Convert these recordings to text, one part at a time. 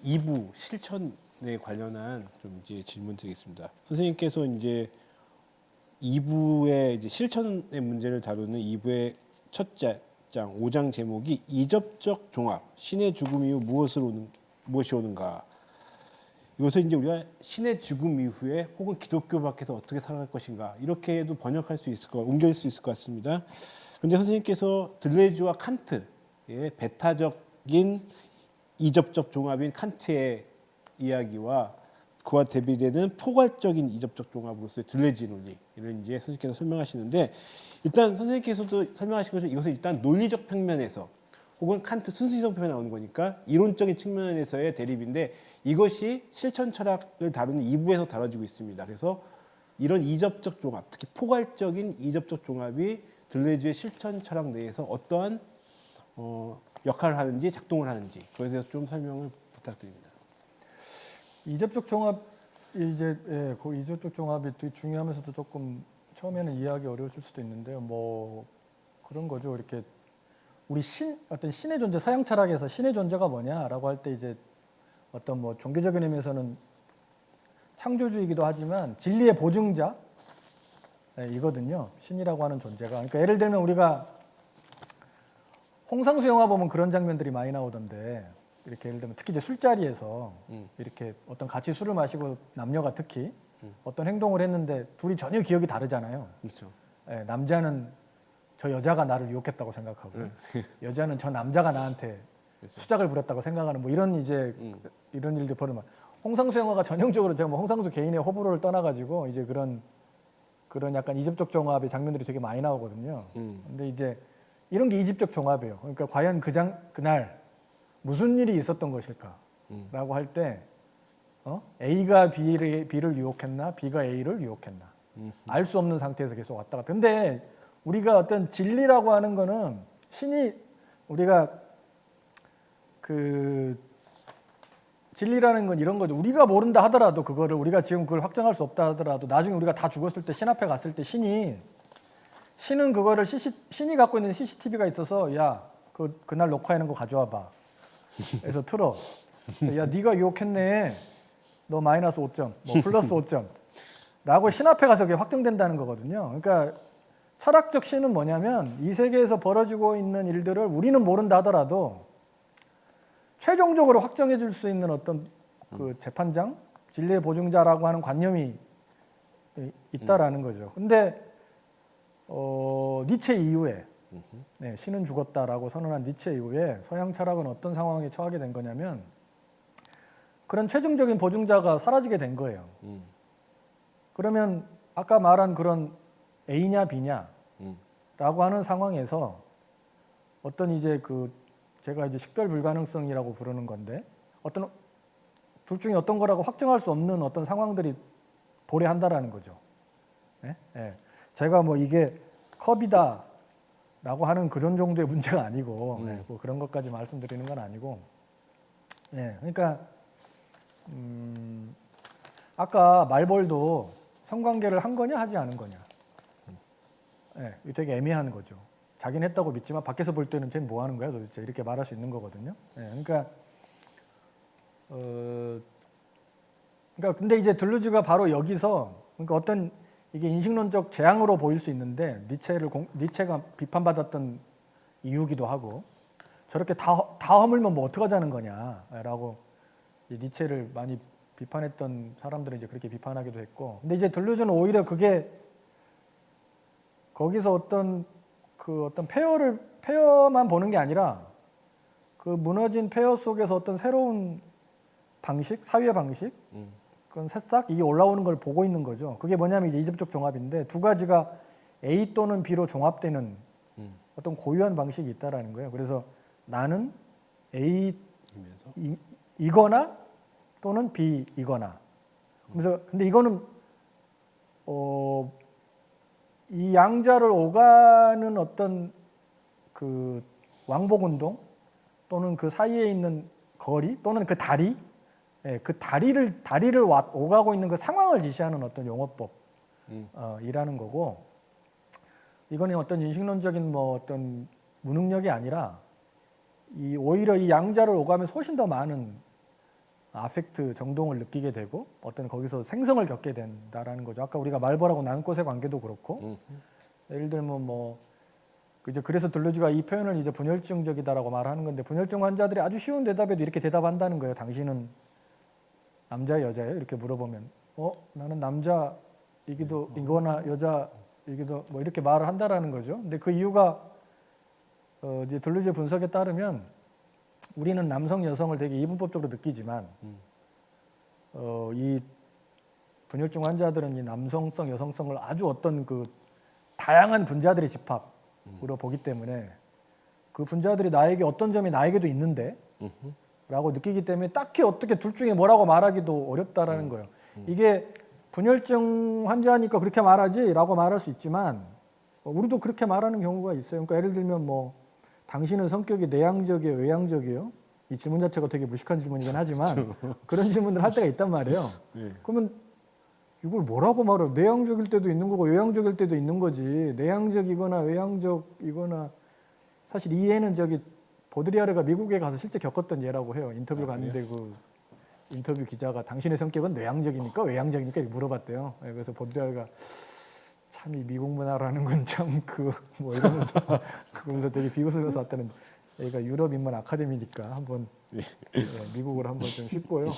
이제 2부 실천에 관련한 좀 이제 질문 드리겠습니다. 선생님께서 이제 2부의 이제 실천의 문제를 다루는 2부의 첫째 장 5장 제목이 이접적 종합, 신의 죽음 이후 무엇이 오는가. 이것을 이제 우리가 신의 죽음 이후에 혹은 기독교 밖에서 어떻게 살아갈 것인가 이렇게도 번역할 수 있을 것, 옮길 수 있을 것 같습니다. 그런데 선생님께서 들레즈와 칸트의 배타적인 이접적 종합인 칸트의 이야기와 그와 대비되는 포괄적인 이접적 종합으로서의 들레즈 논리를 이제 선생님께서 설명하시는데, 일단 선생님께서도 설명하신 것처럼 이것을 일단 논리적 평면에서 혹은 칸트 순수이성 편에 나오는 거니까 이론적인 측면에서의 대립인데, 이것이 실천 철학을 다루는 2부에서 다뤄지고 있습니다. 그래서 이런 이접적 종합, 특히 포괄적인 이접적 종합이 들레즈의 실천 철학 내에서 어떠한 역할을 하는지, 작동을 하는지, 그것에 대해서 좀 설명을 부탁드립니다. 이접적 종합, 이제 그 이접적 종합이 되게 중요하면서도 조금 처음에는 이해하기 어려우실 수도 있는데요. 뭐 그런 거죠. 이렇게 우리 어떤 신의 존재, 서양 철학에서 신의 존재가 뭐냐라고 할 때 이제 어떤 뭐 종교적인 의미에서는 창조주이기도 하지만 진리의 보증자 이거든요. 신이라고 하는 존재가. 그러니까 예를 들면 우리가 홍상수 영화 보면 그런 장면들이 많이 나오던데, 이렇게 예를 들면 특히 이제 술자리에서 이렇게 어떤 같이 술을 마시고 남녀가 특히 어떤 행동을 했는데 둘이 전혀 기억이 다르잖아요. 그렇죠. 남자는 저 여자가 나를 유혹했다고 생각하고 여자는 저 남자가 나한테 그렇죠. 수작을 부렸다고 생각하는 뭐 이런 이제 이런 일들 벌어면, 홍상수 영화가 전형적으로 제가 뭐 홍상수 개인의 호불호를 떠나가지고 이제 그런 약간 이집적 종합의 장면들이 되게 많이 나오거든요. 근데 이제 이런 게 이집적 종합이에요. 그러니까 과연 그날 무슨 일이 있었던 것일까라고 할 때 A가 B를 유혹했나, B가 A를 유혹했나, 알 수 없는 상태에서 계속 왔다 갔다. 근데 우리가 어떤 진리라고 하는 거는 신이, 우리가 그 진리라는 건 이런 거죠. 우리가 모른다 하더라도 그거를, 우리가 지금 그걸 확정할 수 없다 하더라도 나중에 우리가 다 죽었을 때 신 앞에 갔을 때 신은 그거를 신이 갖고 있는 CCTV가 있어서, 야, 그날 녹화해놓은 거 가져와 봐. 그래서 틀어. 야, 네가 유혹했네. 너 마이너스 5점, 뭐 플러스 5점. 라고 신 앞에 가서 그게 확정된다는 거거든요. 그러니까 철학적 신은 뭐냐면 이 세계에서 벌어지고 있는 일들을 우리는 모른다 하더라도 최종적으로 확정해 줄 수 있는 어떤 그 재판장, 진리의 보증자라고 하는 관념이 있다라는 거죠. 근데 니체 이후에 신은 죽었다라고 선언한 니체 이후에 서양 철학은 어떤 상황에 처하게 된 거냐면 그런 최종적인 보증자가 사라지게 된 거예요. 그러면 아까 말한 그런 A냐 B냐라고 하는 상황에서 어떤 이제 제가 이제 식별 불가능성이라고 부르는 건데, 어떤 둘 중에 어떤 거라고 확정할 수 없는 어떤 상황들이 도래한다라는 거죠. 제가 뭐 이게 컵이다라고 하는 그런 정도의 문제가 아니고 뭐 그런 것까지 말씀드리는 건 아니고, 그러니까 아까 말벌도 성관계를 한 거냐 하지 않은 거냐, 이거 되게 애매한 거죠. 자기는 했다고 믿지만 밖에서 볼 때는 쟤는 뭐 하는 거야 도대체, 이렇게 말할 수 있는 거거든요. 그러니까 근데 이제 들루즈가 바로 여기서, 그러니까 어떤 이게 인식론적 재앙으로 보일 수 있는데 니체가 비판받았던 이유기도 하고, 저렇게 다 허물면 뭐 어떡하자는 거냐라고 니체를 많이 비판했던 사람들은 이제 그렇게 비판하기도 했고, 근데 이제 들루즈는 오히려 그게 거기서 어떤 폐허만 보는 게 아니라 그 무너진 폐허 속에서 어떤 새로운 방식, 사유의 방식, 그건 새싹 이게 올라오는 걸 보고 있는 거죠. 그게 뭐냐면 이제 이접적 종합인데, 두 가지가 A 또는 B로 종합되는 어떤 고유한 방식이 있다라는 거예요. 그래서 나는 A이거나 또는 B이거나. 그래서 근데 이거는 이 양자를 오가는 어떤 그 왕복 운동 또는 그 사이에 있는 거리 또는 그 다리, 그 다리를 오가고 있는 그 상황을 지시하는 어떤 용어법이라는 거고, 이거는 어떤 인식론적인 뭐 어떤 무능력이 아니라 오히려 이 양자를 오가면서 훨씬 더 많은 아펙트 정동을 느끼게 되고 어떤 거기서 생성을 겪게 된다라는 거죠. 아까 우리가 말벌하고 나는꽃의 관계도 그렇고 예를 들면 뭐 이제 그래서 들루즈가 이 표현을 이제 분열증적이다라고 말하는 건데 분열증 환자들이 아주 쉬운 대답에도 이렇게 대답한다는 거예요. 당신은 남자예요, 여자예요? 이렇게 물어보면 나는 남자이기도 이거나 여자이기도 뭐 이렇게 말을 한다라는 거죠. 근데 그 이유가 이제 들루즈 분석에 따르면 우리는 남성, 여성을 되게 이분법적으로 느끼지만 이 분열증 환자들은 이 남성성, 여성성을 아주 어떤 그 다양한 분자들의 집합으로 보기 때문에 그 분자들이 나에게 어떤 점이 나에게도 있는데 라고 느끼기 때문에 딱히 어떻게 둘 중에 뭐라고 말하기도 어렵다라는 거예요. 이게 분열증 환자니까 그렇게 말하지 라고 말할 수 있지만 우리도 그렇게 말하는 경우가 있어요. 그러니까 예를 들면 뭐 당신은 성격이 내향적이에요, 외향적이에요? 이 질문 자체가 되게 무식한 질문이긴 하지만 그런 질문들 할 때가 있단 말이에요. 네. 그러면 이걸 뭐라고 말해요? 내향적일 때도 있는 거고 외향적일 때도 있는 거지. 내향적이거나 외향적이거나 사실 이 예는 저기 보드리아르가 미국에 가서 실제 겪었던 예라고 해요. 인터뷰 갔는데 그 인터뷰 기자가 당신의 성격은 내향적입니까? 외향적입니까? 이렇게 물어봤대요. 그래서 보드리아르가 참 이 미국 문화라는 건 참 그 뭐 이러면서 그러면서 되게 비웃으면서 왔다는 얘가 유럽 인문 아카데미니까 한번 미국을 한번 좀 쉽고요.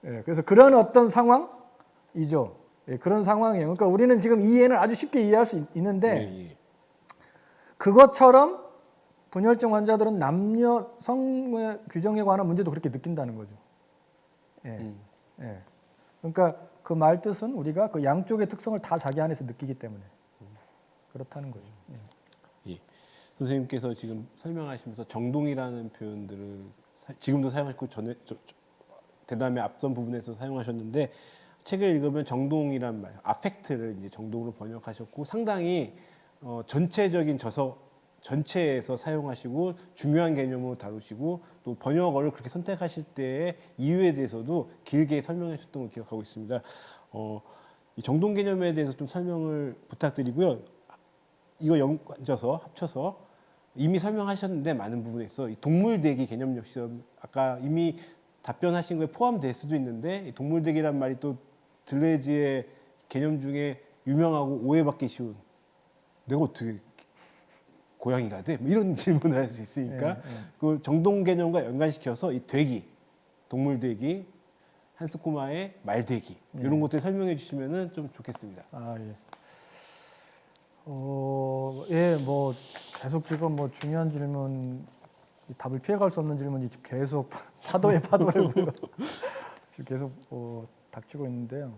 그래서 그런 어떤 상황이죠. 그런 상황이에요. 그러니까 우리는 지금 이 예는 아주 쉽게 이해할 수 있는데 그것처럼 분열증 환자들은 남녀 성의 규정에 관한 문제도 그렇게 느낀다는 거죠. 그러니까 그 말 뜻은 우리가 그 양쪽의 특성을 다 자기 안에서 느끼기 때문에 그렇다는 거죠. 선생님께서 지금 설명하시면서 정동이라는 표현들을 지금도 사용하시고 전에 대담의 앞선 부분에서 사용하셨는데 책을 읽으면 정동이란 말, 아펙트를 이제 정동으로 번역하셨고 상당히 전체적인 전체에서 사용하시고 중요한 개념으로 다루시고 또 번역어를 그렇게 선택하실 때의 이유에 대해서도 길게 설명해 주셨던 걸 기억하고 있습니다. 이 정동 개념에 대해서 좀 설명을 부탁드리고요. 이거 엮어서 합쳐서 이미 설명하셨는데 많은 부분에서 이 동물대기 개념력 시험 아까 이미 답변하신 거에 포함될 수도 있는데 이 동물대기란 말이 또 들레즈의 개념 중에 유명하고 오해받기 쉬운 내가 어떻게 고양이가 돼? 이런 질문을 할 수 있으니까 그 정동 개념과 연관시켜서 이 대기, 동물대기, 한스코마의 말대기 이런 것들 설명해 주시면은 좀 좋겠습니다. 뭐 계속 지금 뭐 중요한 질문 답을 피해갈 수 없는 질문이 지금 계속 파도에 파도를 지금 계속 닥치고 있는데요.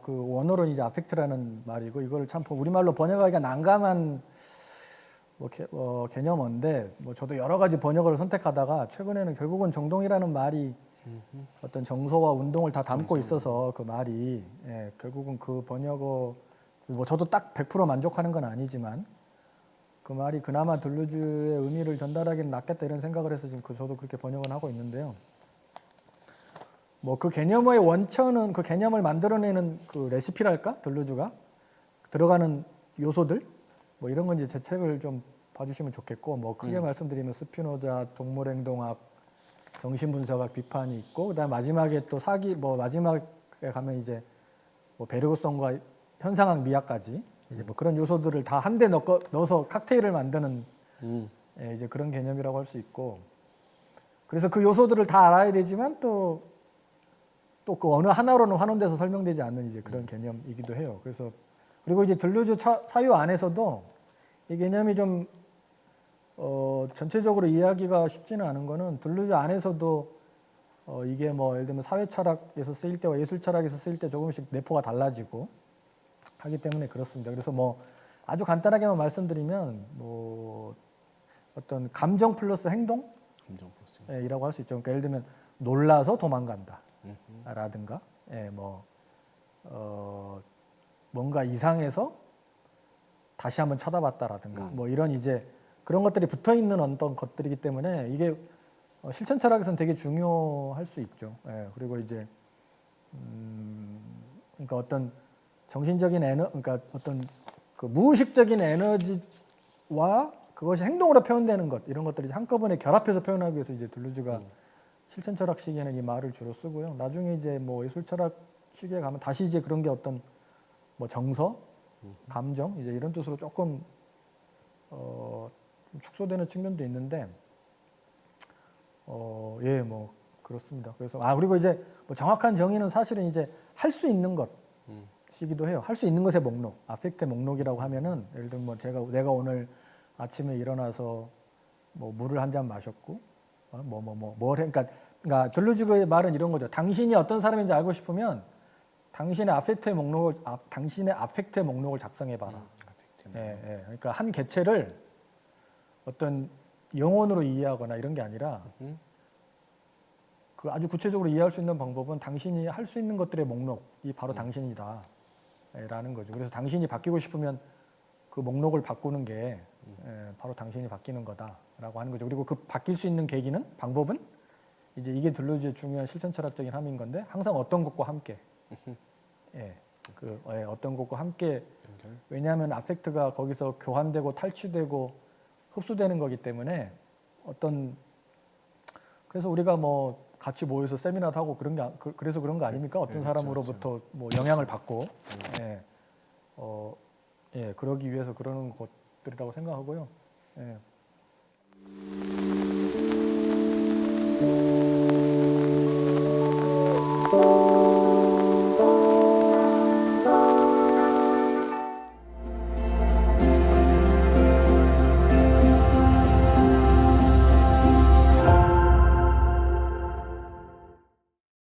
그 원어로는 이제 아펙트라는 말이고 이걸 참 우리말로 번역하기가 난감한 개념인데 뭐 저도 여러 가지 번역을 선택하다가 최근에는 결국은 정동이라는 말이 어떤 정서와 운동을 다 담고 있어서 그 말이 결국은 그 번역어 뭐 저도 딱 100% 만족하는 건 아니지만 그 말이 그나마 들루즈의 의미를 전달하기는 낫겠다 이런 생각을 해서 지금 저도 그렇게 번역을 하고 있는데요. 뭐 그 개념의 원천은 그 개념을 만들어내는 그 레시피랄까 들루즈가 들어가는 요소들 뭐 이런 건 이제 제 책을 좀 봐주시면 좋겠고 뭐 크게 말씀드리면 스피노자 동물행동학 정신분석학 비판이 있고 그다음 마지막에 또 마지막에 가면 이제 뭐 베르그송과 현상학 미학까지 이제 뭐 그런 요소들을 다 한데 넣어서 칵테일을 만드는 이제 그런 개념이라고 할 수 있고 그래서 그 요소들을 다 알아야 되지만 또 그 어느 하나로는 환원돼서 설명되지 않는 이제 그런 개념이기도 해요. 그래서 그리고 이제 들루즈 사유 안에서도 이 개념이 좀 전체적으로 이해하기가 쉽지는 않은 거는 들루즈 안에서도 이게 뭐 예를 들면 사회 철학에서 쓰일 때와 예술 철학에서 쓰일 때 조금씩 내포가 달라지고 하기 때문에 그렇습니다. 그래서 뭐 아주 간단하게만 말씀드리면 뭐 어떤 감정 플러스 행동이라고 할 수 있죠. 그러니까 예를 들면 놀라서 도망간다라든가, 뭔가 이상해서 다시 한번 쳐다봤다라든가, 뭐 이런 이제 그런 것들이 붙어 있는 어떤 것들이기 때문에 이게 실천 철학에서는 되게 중요할 수 있죠. 그리고 이제 그러니까 어떤 정신적인 그러니까 어떤 그 무의식적인 에너지와 그것이 행동으로 표현되는 것 이런 것들이 한꺼번에 결합해서 표현하기 위해서 이제 들루즈가 실천 철학 시기에는 이 말을 주로 쓰고요. 나중에 이제 뭐 예술 철학 시기에 가면 다시 이제 그런 게 어떤 뭐 정서, 감정 이제 이런 뜻으로 조금 좀 축소되는 측면도 있는데 예, 뭐 그렇습니다. 그래서 그리고 이제 뭐 정확한 정의는 사실은 이제 할 수 있는 것이기도 해요. 할 수 있는 것의 목록, 아펙트의 목록이라고 하면은 예를 들면 뭐 내가 오늘 아침에 일어나서 뭐 물을 한 잔 마셨고 그러니까 들루즈의 말은 이런 거죠. 당신이 어떤 사람인지 알고 싶으면 당신의 아펙트의 목록을 작성해 봐라. 예. 그러니까 한 개체를 어떤 영혼으로 이해하거나 이런 게 아니라 그 아주 구체적으로 이해할 수 있는 방법은 당신이 할 수 있는 것들의 목록이 바로 당신이다라는 거죠. 그래서 당신이 바뀌고 싶으면 그 목록을 바꾸는 게 바로 당신이 바뀌는 거다라고 하는 거죠. 그리고 그 바뀔 수 있는 계기는 방법은 이제 이게 들루즈의 중요한 실천 철학적인 함인 건데 항상 어떤 것과 함께 어떤 것과 함께 왜냐하면 아펙트가 거기서 교환되고 탈취되고 흡수되는 거기 때문에 그래서 우리가 뭐 같이 모여서 세미나도 하고 그래서 그런 거 아닙니까? 어떤 사람으로부터 뭐 영향을 받고 그러기 위해서 그러는 것들이라고 생각하고요.